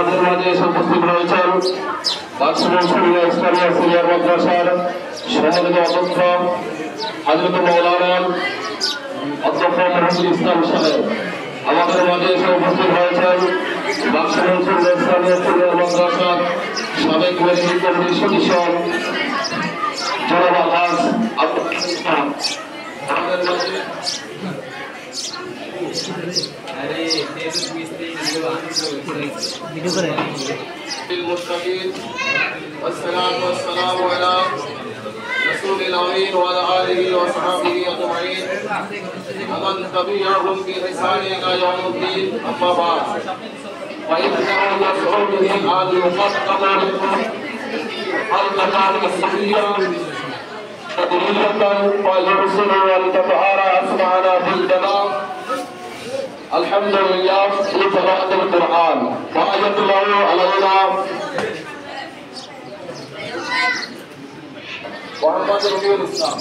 আমাদের মাঝে এসে উপস্থিত রয়েছেন বাক্সমুসলিয়া ইসলামিয়া সিনিয়র মাদ্রাসার সম্মানিত অধ্যক্ষ হযরত মাওলানা অধ্যক্ষ মুহাম্মদ ইসলাম সাহেব। আমাদের মাঝে এসে উপস্থিত হয়েছেন বাক্সমুসলিয়া ইসলামিয়া সিনিয়র মাদ্রাসার সাবেক ম্যানেজিং কমিটির সদস্য জনাব আলহাজ আব্দুল ইসলাম। আমাদের মাঝে المتقين والصلاة والسلام على رسول الأمين وعلى آله وصحبه أجمعين ومن تبعهم بإحسان إلى يوم الدين أما بعد فإنه يشعر به أن يقدم المكان الصحية تدريجة ويرسل ولتطهر أسماعنا في الجنة. الحمد لله لقراءة القرآن ويتلو علينا محمد رفيع الإسلام.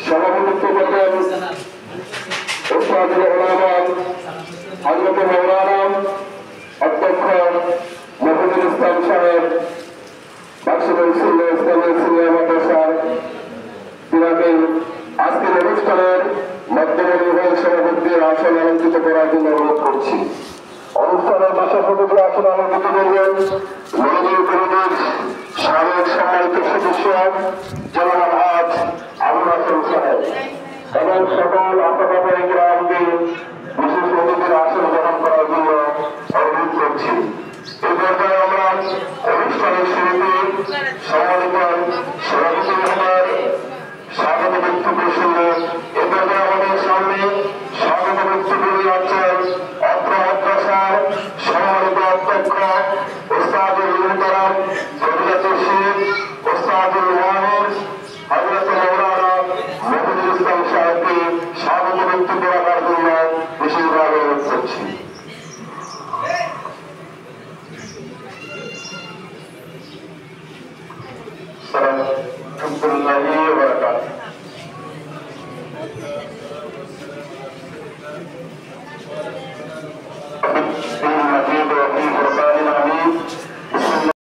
সভাপতিত্ব করবেন সভাপতিত্ব করবেন মনোনীত কমিটির সাবেক সম্মানিত সদস্য জনাব আজ আবুল হাসান সাহেব এবং সকল আশাবাদী গ্রামকে বিশেষ অতিথির আসন গ্রহণ করার জন্য অনুরোধ করছি। এই পর্যায়ে আমরা অনুষ্ঠানের শুরুতে সম্মানিত সভাপতি মহোদয়ের স্বাগত বক্তব্য শুনবো। এ পর্যায়ে আমাদের সামনে স্বাগত বক্তব্য যাচ্ছেন অত্র মাদ্রাসার সম্মানিত অধ্যক্ষ ওস্তাদুল মুহতারাম ফজিলাতুল শেখ ওস্তাদুল ওয়াহিদ হযরত মাওলানা মফিজুল ইসলাম সাহেবকে স্বাগত বক্তব্য রাখার জন্য বিশেষভাবে অনুরোধ করছি। আসসালামু আলাইকুম ওয়া রাহমাতুল্লাহি ওয়া বারাকাতুহু।